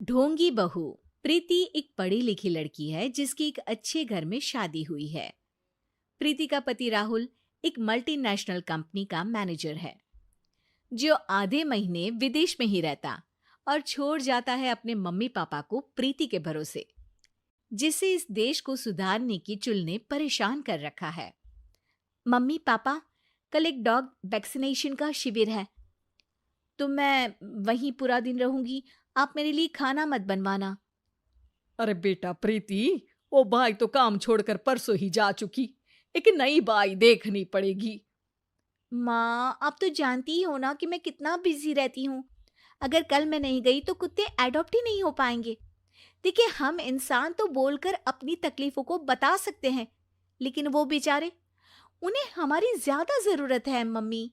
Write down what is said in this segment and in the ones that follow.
ढोंगी बहू। प्रीति एक पढ़ी लिखी लड़की है जिसकी एक अच्छे घर में शादी हुई है। प्रीति का पति राहुल एक मल्टीनेशनल कंपनी का मैनेजर है जो आधे महीने विदेश में ही रहता और छोड़ जाता है अपने मम्मी पापा को प्रीति के भरोसे, जिसे इस देश को सुधारने की चुल ने परेशान कर रखा है। मम्मी पापा, कल एक डॉग वैक्सीनेशन का शिविर है तो मैं वहीं पूरा दिन रहूंगी। आप मेरे लिए खाना मत बनवाना। अरे बेटा प्रीति, वो बाई तो काम छोड़कर परसों ही जा चुकी। एक नई बाई देखनी पड़ेगी। माँ, आप तो जानती ही हो ना कि मैं कितना बिजी रहती हूँ। अगर कल मैं नहीं गई तो कुत्ते एडॉप्ट ही नहीं हो पाएंगे। देखिए, हम इंसान तो बोलकर अपनी तकलीफों को बता सकते हैं, लेकिन वो बेचारे, उन्हें हमारी ज्यादा जरूरत है मम्मी।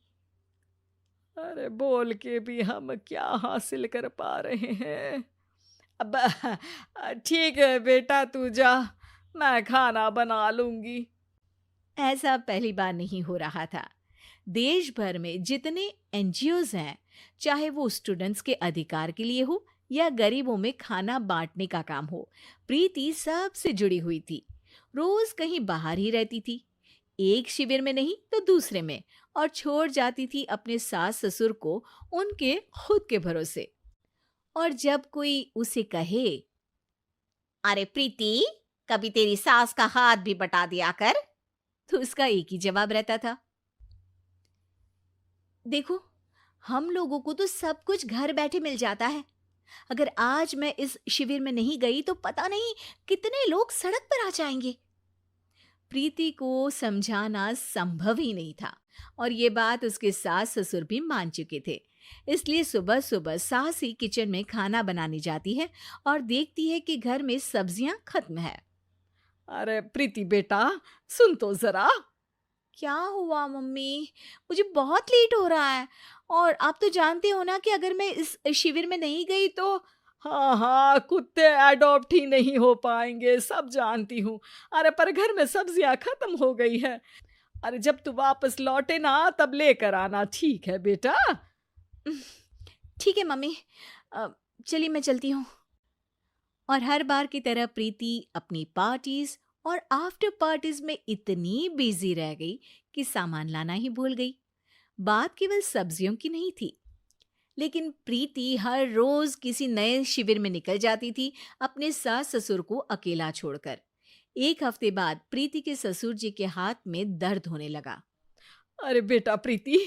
अरे बोल के भी हम क्या हासिल कर पा रहे हैं। अब ठीक है बेटा, तू जा, मैं खाना बना लूंगी। ऐसा पहली बार नहीं हो रहा था। देश भर में जितने एनजीओज हैं, चाहे वो स्टूडेंट्स के अधिकार के लिए हो या गरीबों में खाना बांटने का काम हो, प्रीति सबसे जुड़ी हुई थी। रोज कहीं बाहर ही रहती थी, एक शिविर में नहीं तो दूसरे में, और छोड़ जाती थी अपने सास ससुर को उनके खुद के भरोसे। और जब कोई उसे कहे, अरे प्रीति, कभी तेरी सास का हाथ भी बटा दिया कर, तो उसका एक ही जवाब रहता था, देखो, हम लोगों को तो सब कुछ घर बैठे मिल जाता है। अगर आज मैं इस शिविर में नहीं गई तो पता नहीं कितने लोग सड़क पर आ जाएंगे। प्रीति को समझाना संभव ही नहीं था और ये बात उसके सास ससुर भी मान चुके थे। इसलिए सुबह सुबह सास ही किचन में खाना बनाने जाती है और देखती है कि घर में सब्जियां खत्म है। अरे प्रीति बेटा, सुन तो जरा। क्या हुआ मम्मी? मुझे बहुत लेट हो रहा है और आप तो जानते हो ना कि अगर मैं इस शिविर में नहीं गई तो। हाँ हाँ, कुत्ते एडॉप्ट ही नहीं हो पाएंगे, सब जानती हूँ। अरे पर घर में सब्जियां खत्म हो गई है। अरे जब तू वापस लौटे ना तब लेकर आना, ठीक है बेटा? ठीक है मम्मी, चलिए मैं चलती हूँ। और हर बार की तरह प्रीति अपनी पार्टीज और आफ्टर पार्टीज में इतनी बिजी रह गई कि सामान लाना ही भूल गई। बात केवल सब्जियों की नहीं थी, लेकिन प्रीति हर रोज किसी नए शिविर में निकल जाती थी, अपने सास ससुर को अकेला छोड़कर। एक हफ्ते बाद प्रीति के ससुर जी के हाथ में दर्द होने लगा। अरे बेटा प्रीति,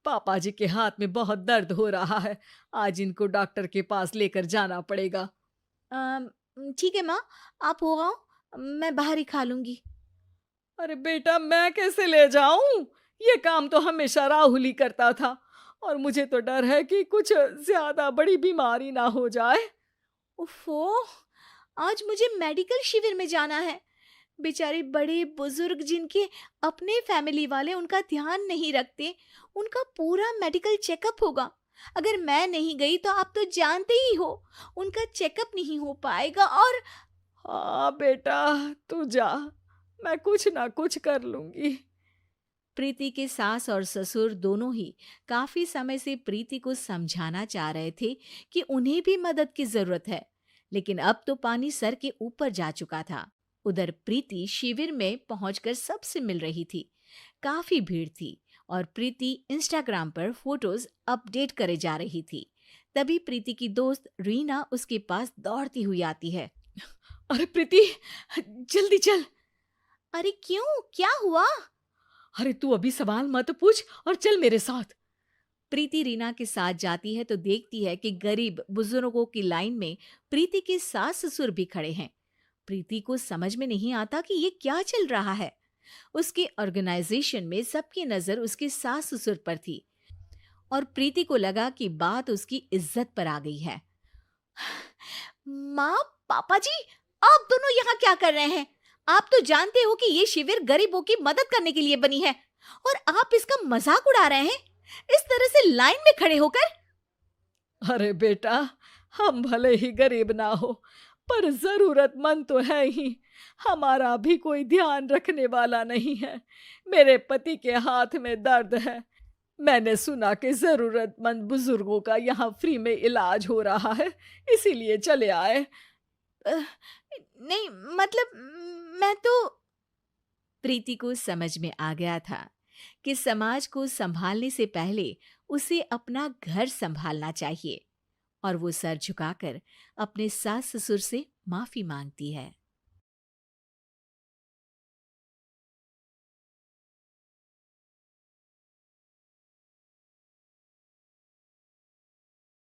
पापा जी के हाथ में बहुत दर्द हो रहा है, आज इनको डॉक्टर के पास लेकर जाना पड़ेगा। ठीक है माँ, आप हो आओ, मैं बाहर ही खा लूंगी। अरे बेटा, मैं कैसे ले जाऊं? ये काम तो हमेशा राहुल ही करता था और मुझे तो डर है कि कुछ ज्यादा बड़ी बीमारी ना हो जाए। उफ़ो, आज मुझे मेडिकल शिविर में जाना है। बेचारे बड़े बुजुर्ग जिनके अपने फैमिली वाले उनका ध्यान नहीं रखते, उनका पूरा मेडिकल चेकअप होगा। अगर मैं नहीं गई तो आप तो जानते ही हो, उनका चेकअप नहीं हो पाएगा। और हाँ बेटा, तू जा, मैं कुछ ना कुछ कर लूंगी। प्रीति के सास और ससुर दोनों ही काफी समय से प्रीति को समझाना चाह रहे थे कि उन्हें भी मदद की जरूरत है, लेकिन अब तो पानी सर के ऊपर जा चुका था। उधर प्रीति शिविर में पहुंचकर सबसे मिल रही थी। काफी भीड़ थी और प्रीति इंस्टाग्राम पर फोटोज अपडेट करे जा रही थी। तभी प्रीति की दोस्त रीना उसके पास दौड़ती हुई आती है। अरे प्रीति, जल्दी चल। अरे क्यों, क्या हुआ? अरे तू अभी सवाल मत पूछ और चल मेरे साथ। प्रीति रीना के साथ जाती है तो देखती है कि गरीब बुजुर्गों की लाइन में प्रीति के सास ससुर भी खड़े हैं। प्रीति को समझ में नहीं आता कि ये क्या चल रहा है। उसके ऑर्गेनाइजेशन में सबकी नजर उसके सास ससुर पर थी और प्रीति को लगा कि बात उसकी इज्जत पर आ गई है। माँ, पापा जी, आप दोनों यहाँ क्या कर रहे हैं? आप तो जानते हो कि ये शिविर गरीबों की मदद करने के लिए बनी है और आप इसका मजाक उड़ा रहे हैं इस तरह से लाइन में खड़े होकर। अरे बेटा, हम भले ही गरीब ना हो पर जरूरतमंद तो है ही। हमारा भी कोई ध्यान रखने वाला नहीं है। मेरे पति के हाथ में दर्द है, मैंने सुना कि ज़रूरतमंद बुजुर्गों का यहाँ फ्री में इलाज हो रहा है, इसीलिए चले आए। अ, नहीं, मतलब मैं तो प्रीति को समझ में आ गया था कि समाज को संभालने से पहले उसे अपना घर संभालना चाहिए और वो सर झुकाकर अपने सास ससुर से माफी मांगती है।